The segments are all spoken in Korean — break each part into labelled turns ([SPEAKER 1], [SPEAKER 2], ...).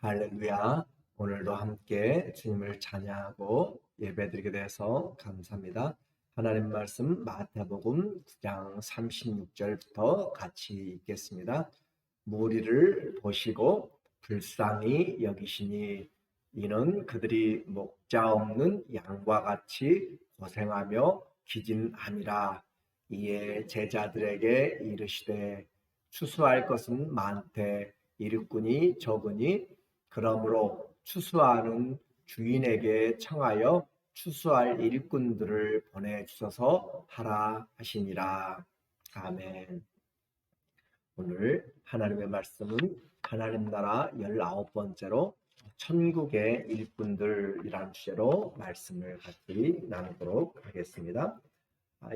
[SPEAKER 1] 할렐루야. 오늘도 함께 주님을 찬양하고 예배드리게 돼서 감사합니다. 하나님 말씀 마태복음 9장 36절부터 같이 읽겠습니다. 무리를 보시고 불쌍히 여기시니 이는 그들이 목자 없는 양과 같이 고생하며 기진하니라. 이에 제자들에게 이르시되 추수할 것은 많되 일꾼이 적으니 그러므로 추수하는 주인에게 청하여 추수할 일꾼들을 보내주소서 하라 하시니라. 아멘. 오늘 하나님의 말씀은 하나님 나라 19번째로 천국의 일꾼들이라는 주제로 말씀을 같이 나누도록 하겠습니다.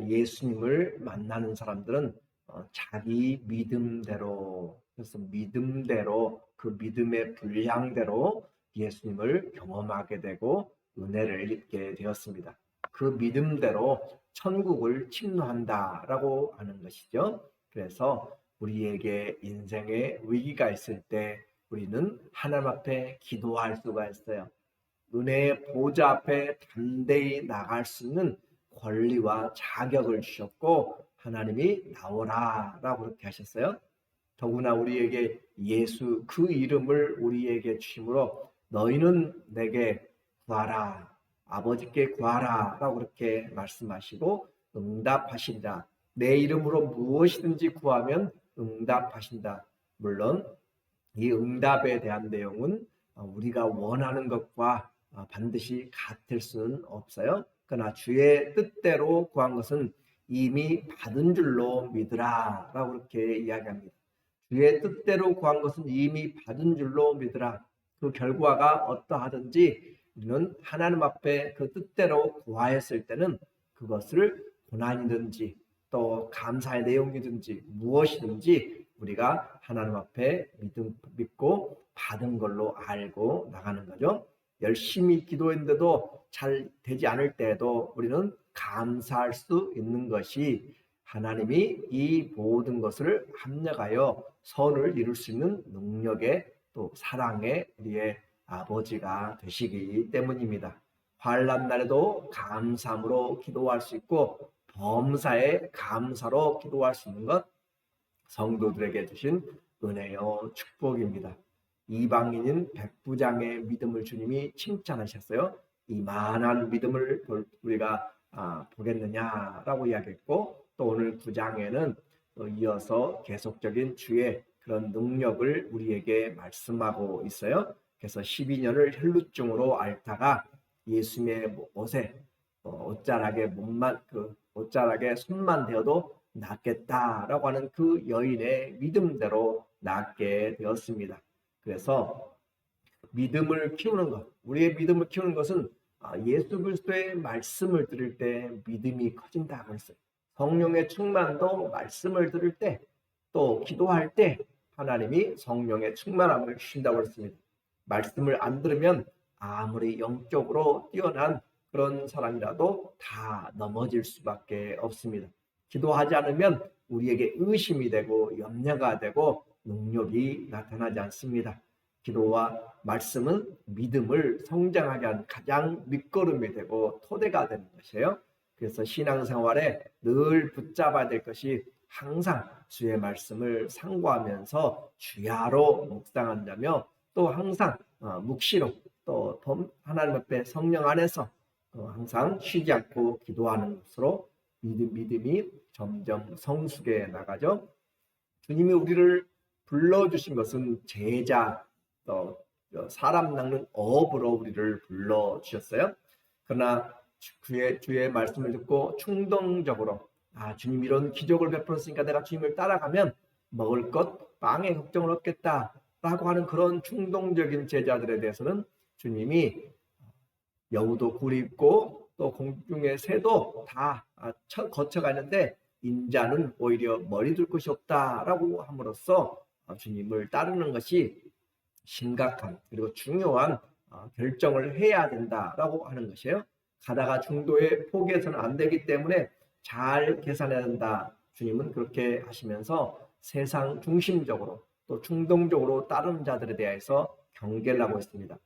[SPEAKER 1] 예수님을 만나는 사람들은 자기 믿음대로, 그래서 믿음대로 그 믿음의 분량대로 예수님을 경험하게 되고 은혜를 입게 되었습니다. 그 믿음대로 천국을 침노한다라고 하는 것이죠. 그래서 우리에게 인생의 위기가 있을 때 우리는 하나님 앞에 기도할 수가 있어요. 은혜의 보좌 앞에 담대히 나갈 수 있는 권리와 자격을 주셨고 하나님이 나오라 라고 그렇게 하셨어요. 더구나 우리에게 예수 그 이름을 우리에게 주심으로 너희는 내게 구하라, 아버지께 구하라 라고 그렇게 말씀하시고 응답하신다. 내 이름으로 무엇이든지 구하면 응답하신다. 물론 이 응답에 대한 내용은 우리가 원하는 것과 반드시 같을 수는 없어요. 그러나 주의 뜻대로 구한 것은 이미 받은 줄로 믿으라 라고 그렇게 이야기합니다. 주의 뜻대로 구한 것은 이미 받은 줄로 믿으라. 그 결과가 어떠하든지 우리는 하나님 앞에 그 뜻대로 구하였을 때는 그것을 고난이든지 또 감사의 내용이든지 무엇이든지 우리가 하나님 앞에 믿고 받은 걸로 알고 나가는 거죠. 열심히 기도했는데도 잘 되지 않을 때에도 우리는 감사할 수 있는 것이 하나님이 이 모든 것을 합력하여 선을 이룰 수 있는 능력의 또 사랑의 우리의 아버지가 되시기 때문입니다. 환난 날에도 감사함으로 기도할 수 있고 범사에 감사로 기도할 수 있는 것 성도들에게 주신 은혜요 축복입니다. 이방인인 백부장의 믿음을 주님이 칭찬하셨어요. 이만한 믿음을 우리가 보겠느냐라고 이야기했고 또 오늘 9장에는 또 이어서 계속적인 주의 그런 능력을 우리에게 말씀하고 있어요. 그래서 12년을 혈루증으로 앓다가 예수님의 옷에 옷자락에 옷자락에 손만 대어도 낫겠다라고 하는 그 여인의 믿음대로 낫게 되었습니다. 그래서 믿음을 키우는 것, 우리의 믿음을 키우는 것은 예수 그리스도의 말씀을 들을 때 믿음이 커진다고 했어요. 성령의 충만도 말씀을 들을 때 또 기도할 때 하나님이 성령의 충만함을 주신다고 했습니다. 말씀을 안 들으면 아무리 영적으로 뛰어난 그런 사람이라도 다 넘어질 수밖에 없습니다. 기도하지 않으면 우리에게 의심이 되고 염려가 되고 능력이 나타나지 않습니다. 기도와 말씀은 믿음을 성장하게 하는 가장 밑거름이 되고 토대가 되는 것이에요. 그래서 신앙생활에 늘 붙잡아야 될 것이 항상 주의 말씀을 상고하면서 주야로 묵상한다며 또 항상 묵시로 또 하나님 앞에 성령 안에서 항상 쉬지 않고 기도하는 것으로 믿음이 점점 성숙해 나가죠. 주님이 우리를 불러주신 것은 제자, 또 사람 낚는 어업으로 우리를 불러주셨어요. 그러나 주의 말씀을 듣고 충동적으로 주님 이런 기적을 베풀었으니까 내가 주님을 따라가면 먹을 것, 빵의 걱정을 없겠다라고 하는 그런 충동적인 제자들에 대해서는 주님이 여우도 굴 입고 또 공중의 새도 다 거쳐가는데 인자는 오히려 머리 둘 곳이 없다라고 함으로써 주님을 따르는 것이 심각한 그리고 중요한 결정을 해야 된다라고 하는 것이에요. 가다가 중도에 포기해서는 안 되기 때문에 잘 계산해야 된다. 주님은 그렇게 하시면서 세상 중심적으로 또 충동적으로 따르는 자들에 대해서 경계를 하고 있습니다.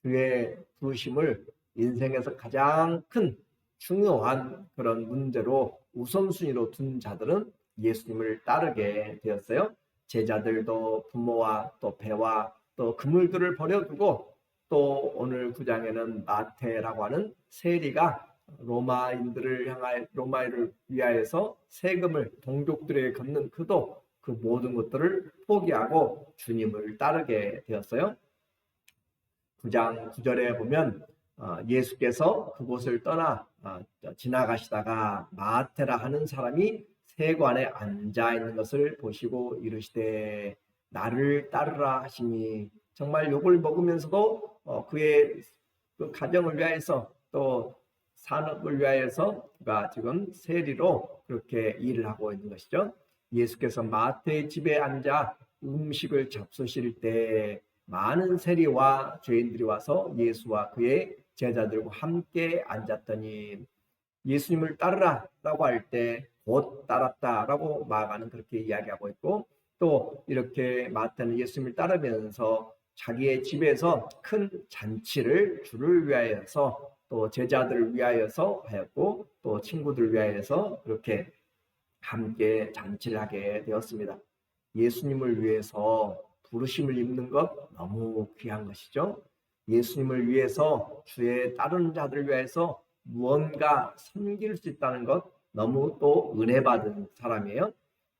[SPEAKER 1] 그의 부르심을 인생에서 가장 큰 중요한 그런 문제로 우선순위로 둔 자들은 예수님을 따르게 되었어요. 제자들도 부모와 또 배와 또 그물들을 버려두고 또 오늘 9장에는 마태라고 하는 세리가 로마인을 위하여서 세금을 동족들에게 걷는 그도 그 모든 것들을 포기하고 주님을 따르게 되었어요. 9장 9절에 보면 예수께서 그곳을 떠나 지나가시다가 마테라 하는 사람이 세관에 앉아 있는 것을 보시고 이르시되 나를 따르라 하시니, 정말 욕을 먹으면서도 그의 그 가정을 위하여서 또 산업을 위하여서 그가 지금 세리로 그렇게 일을 하고 있는 것이죠. 예수께서 마태의 집에 앉아 음식을 잡수실 때 많은 세리와 죄인들이 와서 예수와 그의 제자들과 함께 앉았더니, 예수님을 따르라 라고 할 때 곧 따랐다 라고 마가는 그렇게 이야기하고 있고, 또 이렇게 마태는 예수님을 따르면서 자기의 집에서 큰 잔치를 주를 위하여서 또 제자들을 위하여서 하였고 또 친구들을 위하여서 그렇게 함께 잔치를 하게 되었습니다. 예수님을 위해서 부르심을 입는 것 너무 귀한 것이죠. 예수님을 위해서 주의 따르는 자들을 위해서 무언가 섬길 수 있다는 것 너무 또 은혜 받은 사람이에요.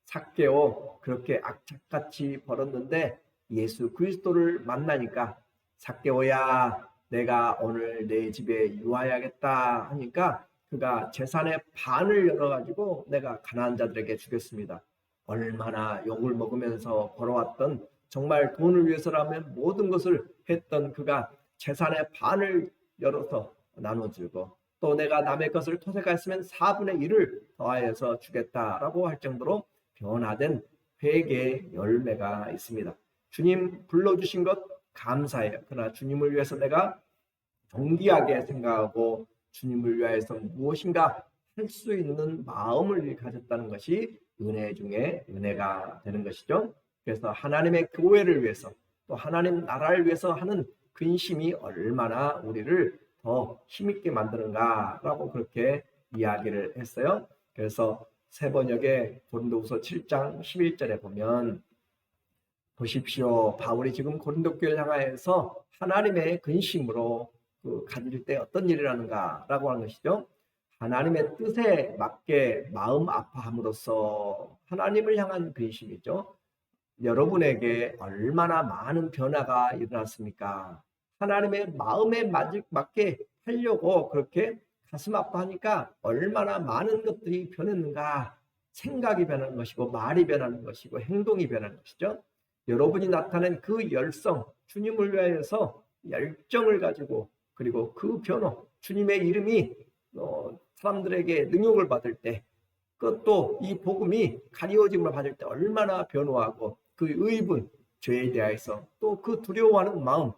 [SPEAKER 1] 삭개오 그렇게 악착같이 벌었는데 예수 그리스도를 만나니까 삭개오야 내가 오늘 내 집에 유하여야겠다 하니까 그가 재산의 반을 열어가지고 내가 가난한 자들에게 주겠습니다. 얼마나 욕을 먹으면서 벌어왔던, 정말 돈을 위해서라면 모든 것을 했던 그가 재산의 반을 열어서 나눠주고 또 내가 남의 것을 토색하였으면 4분의 1을 더하여서 주겠다라고 할 정도로 변화된 회개의 열매가 있습니다. 주님 불러주신 것 감사해요. 그러나 주님을 위해서 내가 정기하게 생각하고 주님을 위하여서 무엇인가 할 수 있는 마음을 가졌다는 것이 은혜 중에 은혜가 되는 것이죠. 그래서 하나님의 교회를 위해서 또 하나님 나라를 위해서 하는 근심이 얼마나 우리를 더 힘있게 만드는가라고 그렇게 이야기를 했어요. 그래서 세번역에 고린도후서 7장 11절에 보면 보십시오. 바울이 지금 고린도 교회를 향하여서 하나님의 근심으로 가질 때 어떤 일을 하는가라고 하는 것이죠. 하나님의 뜻에 맞게 마음 아파함으로써 하나님을 향한 근심이죠. 여러분에게 얼마나 많은 변화가 일어났습니까? 하나님의 마음에 맞게 하려고 그렇게 가슴 아파하니까 얼마나 많은 것들이 변했는가. 생각이 변하는 것이고 말이 변하는 것이고 행동이 변하는 것이죠. 여러분이 나타낸 그 열성, 주님을 위하여서 열정을 가지고 그리고 그 변호, 주님의 이름이 사람들에게 능욕을 받을 때, 그것도 이 복음이 가리워짐을 받을 때 얼마나 변호하고 그 의분, 죄에 대해서 또 그 두려워하는 마음,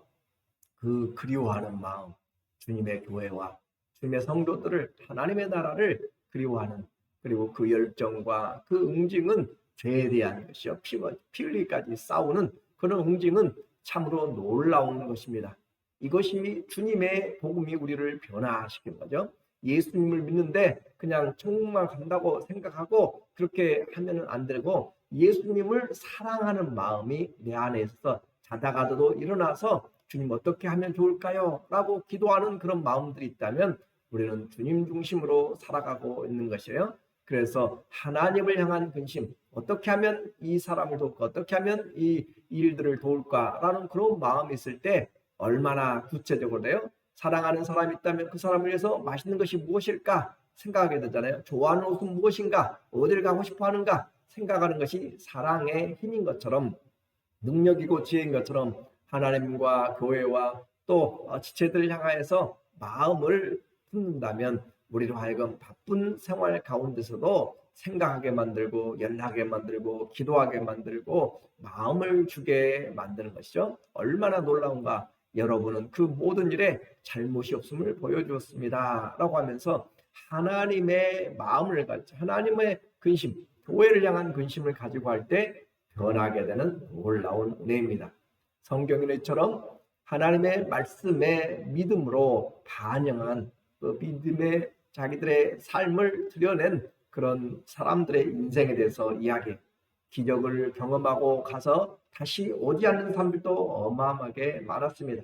[SPEAKER 1] 그 그리워하는 마음, 주님의 교회와 주님의 성도들을, 하나님의 나라를 그리워하는, 그리고 그 열정과 그 응징은 죄에 대한 것이요, 피 흘리기까지 싸우는 그런 응징은 참으로 놀라운 것입니다. 이것이 주님의 복음이 우리를 변화시킨 거죠. 예수님을 믿는데 그냥 천국만 간다고 생각하고 그렇게 하면 안 되고, 예수님을 사랑하는 마음이 내 안에 있어서 자다가도 일어나서 주님 어떻게 하면 좋을까요? 라고 기도하는 그런 마음들이 있다면 우리는 주님 중심으로 살아가고 있는 것이에요. 그래서 하나님을 향한 근심, 어떻게 하면 이 사람을 돕고 어떻게 하면 이 일들을 도울까라는 그런 마음이 있을 때 얼마나 구체적으로 돼요? 사랑하는 사람이 있다면 그 사람을 위해서 맛있는 것이 무엇일까 생각하게 되잖아요. 좋아하는 옷은 무엇인가, 어디를 가고 싶어 하는가 생각하는 것이 사랑의 힘인 것처럼, 능력이고 지혜인 것처럼 하나님과 교회와 또 지체들을 향하여서 마음을 품는다면 우리로 하여금 바쁜 생활 가운데서도 생각하게 만들고 연락하게 만들고 기도하게 만들고 마음을 주게 만드는 것이죠. 얼마나 놀라운가. 여러분은 그 모든 일에 잘못이 없음을 보여주었습니다 라고 하면서 하나님의 마음을 가지고 하나님의 근심, 교회를 향한 근심을 가지고 할 때 변하게 되는 놀라운 은혜입니다. 성경인처럼 하나님의 말씀에 믿음으로 반영한 그 믿음의 자기들의 삶을 드러낸 그런 사람들의 인생에 대해서 이야기해요. 기적을 경험하고 가서 다시 오지 않는 사람들도 어마어마하게 많았습니다.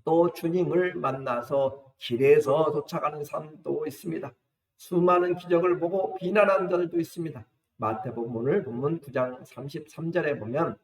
[SPEAKER 1] 또 주님을 만나서 길에서 쫓아가는 사람도 있습니다. 수많은 기적을 보고 비난하는 자들도 있습니다. 마태복음 오늘 본문 9장 33절에 보면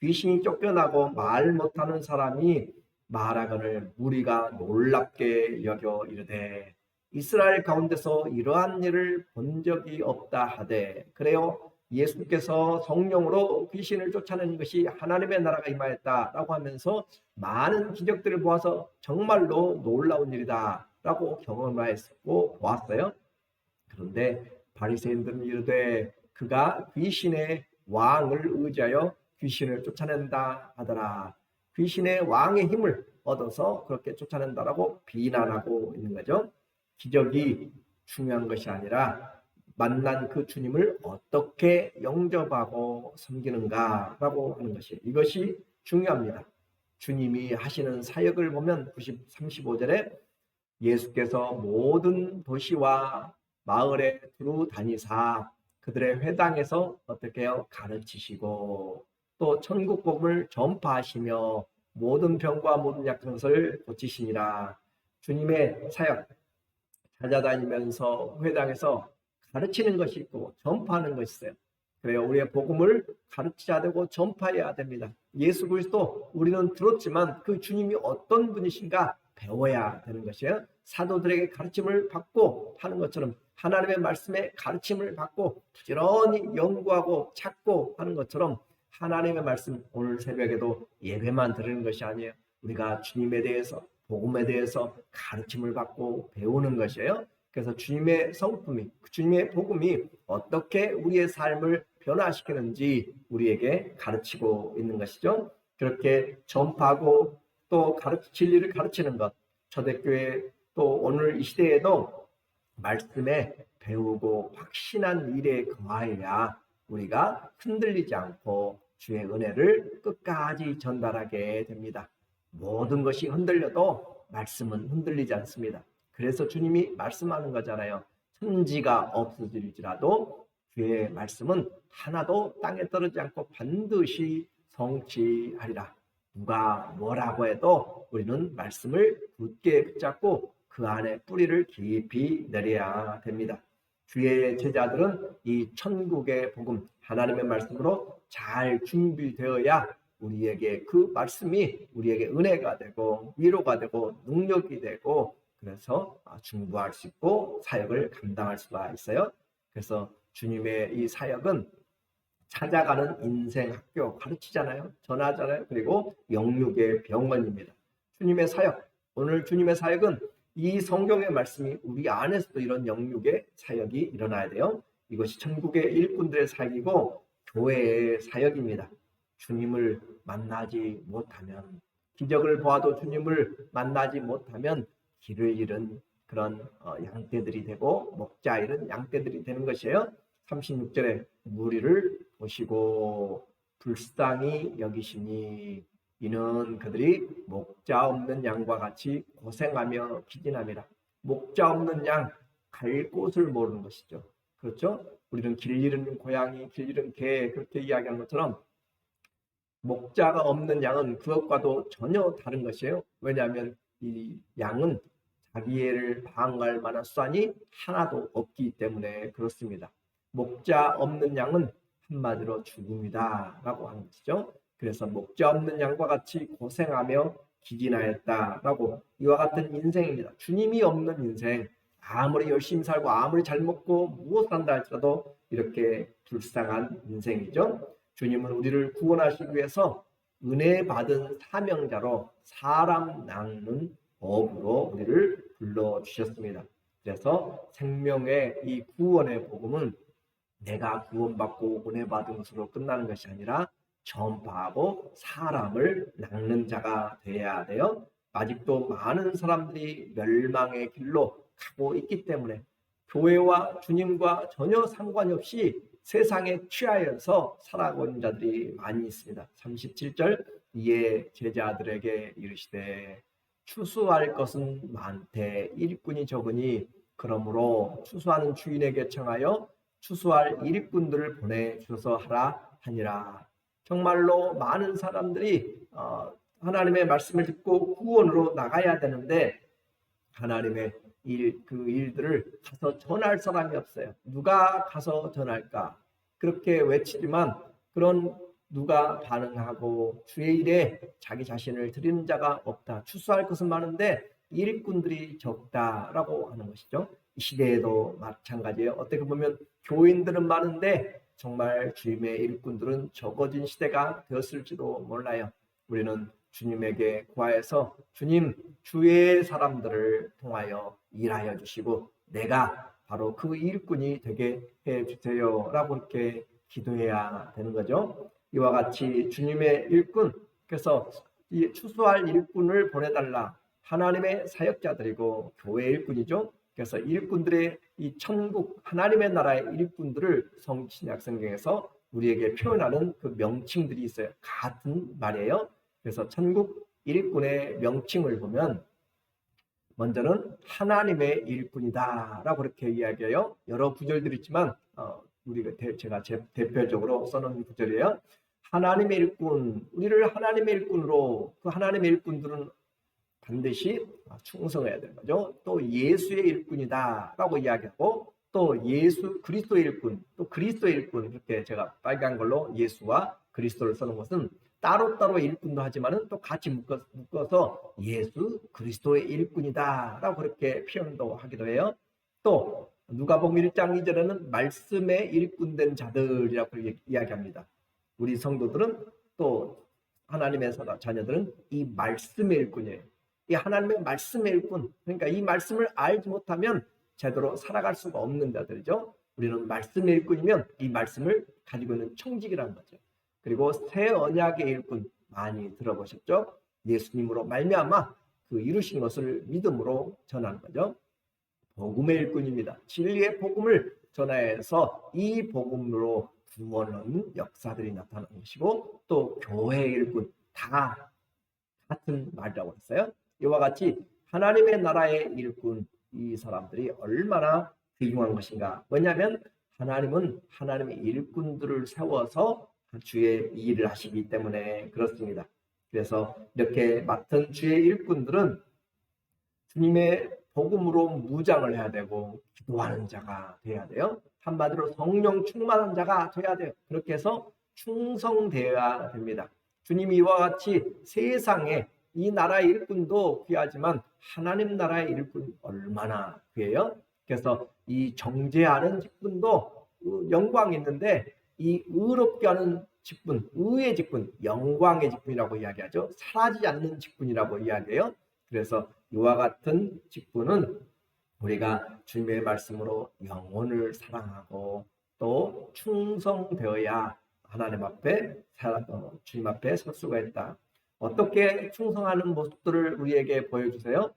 [SPEAKER 1] 귀신이 쫓겨나고 말 못하는 사람이 말하거늘 무리가 놀랍게 여겨 이르되 이스라엘 가운데서 이러한 일을 본 적이 없다 하되 그래요 예수께서 성령으로 귀신을 쫓아내는 것이 하나님의 나라가 임하였다라고 하면서 많은 기적들을 보아서 정말로 놀라운 일이다 라고 경험하였고 보았어요. 그런데 바리새인들은 이르되 그가 귀신의 왕을 의지하여 귀신을 쫓아낸다 하더라. 귀신의 왕의 힘을 얻어서 그렇게 쫓아낸다라고 비난하고 있는 거죠. 기적이 중요한 것이 아니라 만난 그 주님을 어떻게 영접하고 섬기는가라고 하는 것이 이것이 중요합니다. 주님이 하시는 사역을 보면 35절에 예수께서 모든 도시와 마을에 두루 다니사 그들의 회당에서 어떻게 해요? 가르치시고 또 천국 복음을 전파하시며 모든 병과 모든 약한 것을 고치시니라. 주님의 사역 찾아다니면서 회당에서 가르치는 것이 있고 전파하는 것이 있어요. 그래요. 우리의 복음을 가르쳐야 되고 전파해야 됩니다. 예수 그리스도 우리는 들었지만 그 주님이 어떤 분이신가 배워야 되는 것이에요. 사도들에게 가르침을 받고 하는 것처럼 하나님의 말씀에 가르침을 받고 부지런히 연구하고 찾고 하는 것처럼 하나님의 말씀 오늘 새벽에도 예배만 드리는 것이 아니에요. 우리가 주님에 대해서 복음에 대해서 가르침을 받고 배우는 것이에요. 그래서 주님의 성품이 주님의 복음이 어떻게 우리의 삶을 변화시키는지 우리에게 가르치고 있는 것이죠. 그렇게 전파하고 또 진리를 가르치는 것 초대교회 또 오늘 이 시대에도 말씀에 배우고 확신한 일에 거하여야 우리가 흔들리지 않고 주의 은혜를 끝까지 전달하게 됩니다. 모든 것이 흔들려도 말씀은 흔들리지 않습니다. 그래서 주님이 말씀하는 거잖아요. 천지가 없어질지라도 주의 말씀은 하나도 땅에 떨어지지 않고 반드시 성취하리라. 누가 뭐라고 해도 우리는 말씀을 굳게 붙잡고 그 안에 뿌리를 깊이 내려야 됩니다. 주의 제자들은 이 천국의 복음, 하나님의 말씀으로 잘 준비되어야 우리에게 그 말씀이 우리에게 은혜가 되고 위로가 되고 능력이 되고 그래서 중보할 수 있고 사역을 감당할 수가 있어요. 그래서 주님의 이 사역은 찾아가는 인생 학교 가르치잖아요. 전하잖아요. 그리고 영육의 병원입니다. 주님의 사역, 오늘 주님의 사역은 이 성경의 말씀이 우리 안에서도 이런 영육의 사역이 일어나야 돼요. 이것이 천국의 일꾼들의 사역이고 교회의 사역입니다. 주님을 만나지 못하면 기적을 보아도 주님을 만나지 못하면 길을 잃은 그런 양떼들이 되고 목자 잃은 양떼들이 되는 것이에요. 36절에 무리를 보시고 불쌍히 여기시니 이는 그들이 목자 없는 양과 같이 고생하며 기진함이라. 목자 없는 양, 갈 곳을 모르는 것이죠. 그렇죠? 우리는 길 잃은 고양이, 길 잃은 개 그렇게 이야기하는 것처럼 목자가 없는 양은 그것과도 전혀 다른 것이에요. 왜냐하면 이 양은 자기를 방어할 만한 수단이 하나도 없기 때문에 그렇습니다. 목자 없는 양은 한마디로 죽음이다 라고 하는 것이죠. 그래서 목자 없는 양과 같이 고생하며 기진하였다라고 이와 같은 인생입니다. 주님이 없는 인생, 아무리 열심히 살고 아무리 잘 먹고 무엇을 한다 할지라도 이렇게 불쌍한 인생이죠. 주님은 우리를 구원하시기 위해서 은혜 받은 사명자로 사람 낚는 법으로 우리를 불러주셨습니다. 그래서 생명의 이 구원의 복음은 내가 구원받고 은혜 받은 것으로 끝나는 것이 아니라 전파하고 사람을 낚는 자가 되어야 돼요. 아직도 많은 사람들이 멸망의 길로 가고 있기 때문에 교회와 주님과 전혀 상관이 없이 세상에 취하여서 살아가고 있는 자들이 많이 있습니다. 37절 이에 제자들에게 이르시되 추수할 것은 많되 일꾼이 적으니 그러므로 추수하는 주인에게 청하여 추수할 일꾼들을 보내주셔서 하라 하니라. 정말로 많은 사람들이 하나님의 말씀을 듣고 구원으로 나가야 되는데 하나님의 그 일들을 가서 전할 사람이 없어요. 누가 가서 전할까? 그렇게 외치지만 그런 누가 반응하고 주의 일에 자기 자신을 드리는 자가 없다. 추수할 것은 많은데 일꾼들이 적다라고 하는 것이죠. 이 시대에도 마찬가지예요. 어떻게 보면 교인들은 많은데 정말 주님의 일꾼들은 적어진 시대가 되었을지도 몰라요. 우리는 주님에게 구하여서 주님 주의 사람들을 통하여 일하여 주시고 내가 바로 그 일꾼이 되게 해주세요 라고 이렇게 기도해야 되는 거죠. 이와 같이 주님의 일꾼, 그래서 이 추수할 일꾼을 보내달라. 하나님의 사역자들이고 교회 일꾼이죠. 그래서 일꾼들의 이 천국 하나님의 나라의 일꾼들을 신약 성경에서 우리에게 표현하는 그 명칭들이 있어요. 같은 말이에요. 그래서 천국 일꾼의 명칭을 보면 먼저는 하나님의 일꾼이다 라고 그렇게 이야기해요. 여러 구절들이 있지만 제가 대표적으로 써놓은 구절이에요. 하나님의 일꾼, 우리를 하나님의 일꾼으로, 그 하나님의 일꾼들은 반드시 충성해야 되는 거죠. 또 예수의 일꾼이다 라고 이야기하고 또 예수 그리스도의 일꾼, 또 그리스도의 일꾼, 이렇게 제가 빨간 걸로 예수와 그리스도를 써놓은 것은 따로따로 일꾼도 하지만은 또 같이 묶어서 예수 그리스도의 일꾼이다 라고 그렇게 표현도 하기도 해요. 또 누가복음 1장 2절에는 말씀의 일꾼된 자들이라고 이야기합니다. 우리 성도들은 또 하나님의 자녀들은 이 말씀의 일꾼이에요. 이 하나님의 말씀의 일꾼, 그러니까 이 말씀을 알지 못하면 제대로 살아갈 수가 없는 자들이죠. 우리는 말씀의 일꾼이면 이 말씀을 가지고 있는 청직이라는 거죠. 그리고 새 언약의 일꾼 많이 들어보셨죠? 예수님으로 말미암아 그 이루신 것을 믿음으로 전하는 거죠. 복음의 일꾼입니다. 진리의 복음을 전하여서 이 복음으로 구원하는 역사들이 나타나는 것이고 또 교회의 일꾼 다 같은 말이라고 했어요. 이와 같이 하나님의 나라의 일꾼, 이 사람들이 얼마나 귀중한 것인가. 왜냐하면 하나님은 하나님의 일꾼들을 세워서 주의 일을 하시기 때문에 그렇습니다. 그래서 이렇게 맡은 주의 일꾼들은 주님의 복음으로 무장을 해야 되고 기도하는 자가 돼야 돼요. 한마디로 성령 충만한 자가 돼야 돼요. 그렇게 해서 충성되어야 됩니다. 주님이 이와 같이 세상에 이 나라의 일꾼도 귀하지만 하나님 나라의 일꾼 얼마나 귀해요? 그래서 이 정죄하는 직분도 영광이 있는데 이 의롭게 하는 직분, 의의 직분, 영광의 직분이라고 이야기하죠. 사라지지 않는 직분이라고 이야기해요. 그래서 이와 같은 직분은 우리가 주님의 말씀으로 영혼을 사랑하고 또 충성되어야 하나님 앞에 주님 앞에 설 수가 있다. 어떻게 충성하는 모습들을 우리에게 보여주세요?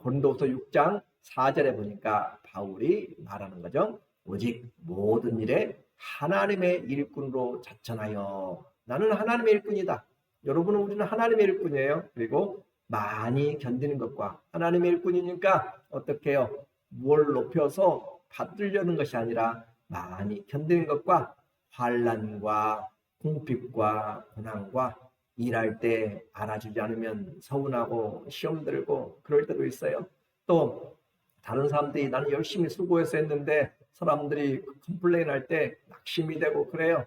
[SPEAKER 1] 고린도후서 6장 4절에 보니까 바울이 말하는 거죠. 오직 모든 일에 하나님의 일꾼으로 자천하여 나는 하나님의 일꾼이다. 여러분은 우리는 하나님의 일꾼이에요. 그리고 많이 견디는 것과 하나님의 일꾼이니까 어떻게 해요? 뭘 높여서 받으려는 것이 아니라 많이 견디는 것과 환난과 궁핍과 고난과 일할 때 알아주지 않으면 서운하고 시험 들고 그럴 때도 있어요. 또 다른 사람들이 나는 열심히 수고해서 했는데 사람들이 컴플레인 할 때 낙심이 되고 그래요.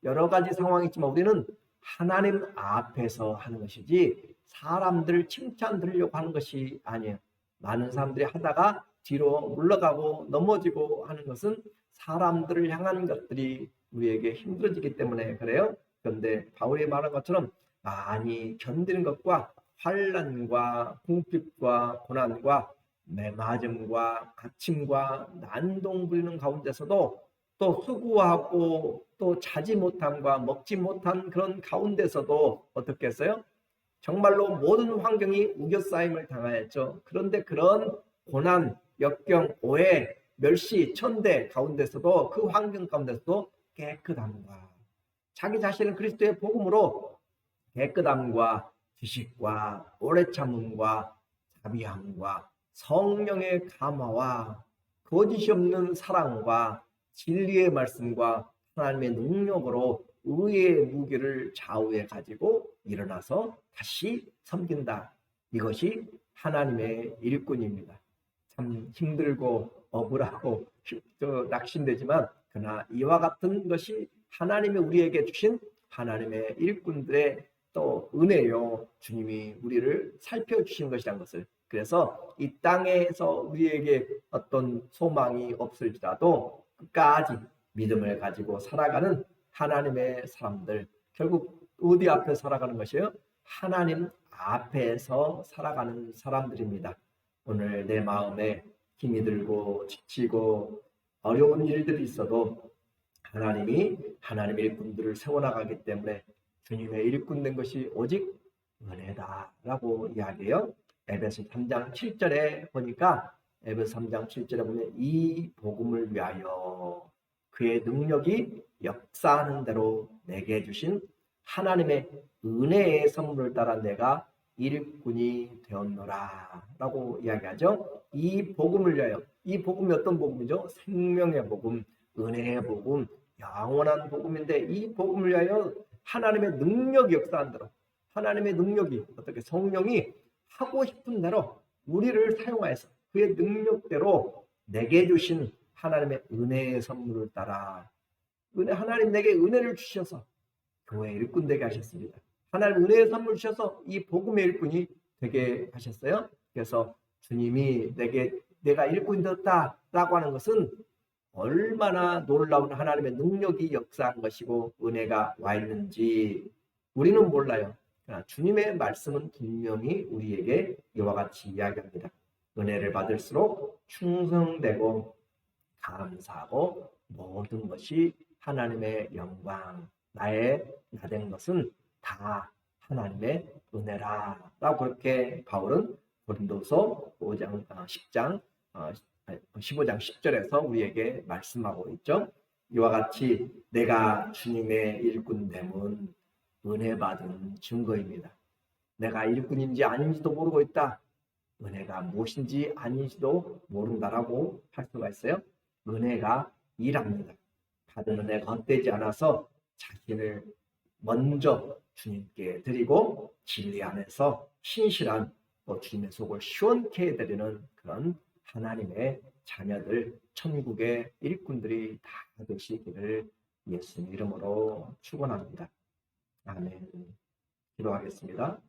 [SPEAKER 1] 여러 가지 상황이 있지만 우리는 하나님 앞에서 하는 것이지 사람들 칭찬 들으려고 하는 것이 아니에요. 많은 사람들이 하다가 뒤로 물러가고 넘어지고 하는 것은 사람들을 향한 것들이 우리에게 힘들어지기 때문에 그래요. 그런데 바울이 말한 것처럼 많이 견디는 것과 환난과 궁핍과 고난과 매맞음과 갇힘과 난동 부리는 가운데서도 또 수고하고 또 자지 못함과 먹지 못한 그런 가운데서도 어떻게 했어요? 정말로 모든 환경이 우겨싸임을 당하였죠. 그런데 그런 고난, 역경, 오해 멸시, 천대 가운데서도 그 환경 가운데서도 깨끗함과 자기 자신을 그리스도의 복음으로 깨끗함과 지식과 오래 참음과 자비함과 성령의 감화와 거짓이 없는 사랑과 진리의 말씀과 하나님의 능력으로 의의 무기를 좌우에 가지고 일어나서 다시 섬긴다. 이것이 하나님의 일꾼입니다. 참 힘들고 억울하고 낙심되지만 그러나 이와 같은 것이 하나님이 우리에게 주신 하나님의 일꾼들의 또 은혜요. 주님이 우리를 살펴주신 것이란 것을. 그래서 이 땅에서 우리에게 어떤 소망이 없을지라도 끝까지 믿음을 가지고 살아가는 하나님의 사람들. 결국 어디 앞에 살아가는 것이에요? 하나님 앞에서 살아가는 사람들입니다. 오늘 내 마음에 힘이 들고 지치고 어려운 일들이 있어도 하나님이 하나님의 일꾼들을 세워나가기 때문에 주님의 일꾼 된 것이 오직 은혜다라고 이야기해요. 에베소 3장 7절에 보니까 에베소 3장 7절에 보면 이 복음을 위하여 그의 능력이 역사하는 대로 내게 주신 하나님의 은혜의 선물을 따라 내가 일꾼이 되었노라 라고 이야기하죠. 이 복음을 위하여, 이 복음이 어떤 복음이죠? 생명의 복음, 은혜의 복음, 영원한 복음인데 이 복음을 위하여 하나님의 능력이 역사한 대로 하나님의 능력이 어떻게 성령이 하고 싶은 대로 우리를 사용하여서 그의 능력대로 내게 주신 하나님의 은혜의 선물을 따라 하나님 내게 은혜를 주셔서 교회 일꾼 되게 하셨습니다. 하나님 은혜의 선물 주셔서 이 복음의 일꾼이 되게 하셨어요. 그래서 주님이 내가 일꾼이 되었다라고 하는 것은 얼마나 놀라운 하나님의 능력이 역사한 것이고 은혜가 와 있는지 우리는 몰라요. 그러나 주님의 말씀은 분명히 우리에게 이와 같이 이야기합니다. 은혜를 받을수록 충성되고 감사하고 모든 것이 하나님의 영광, 나된 것은 다 하나님의 은혜라 라고 그렇게 바울은 고린도서 5장 10장 15장 10절에서 우리에게 말씀하고 있죠. 이와 같이 내가 주님의 일꾼됨은 은혜 받은 증거입니다. 내가 일꾼인지 아닌지도 모르고 있다. 은혜가 무엇인지 아닌지도 모른다라고 할 수가 있어요. 은혜가 일합니다. 받은 은혜가 헛되지 않아서 자신을 먼저 주님께 드리고 진리 안에서 신실한 또 주님의 속을 시원케 해드리는 그런 하나님의 자녀들, 천국의 일꾼들이 다 되시기를 예수님 이름으로 축원합니다. 아멘. 기도하겠습니다.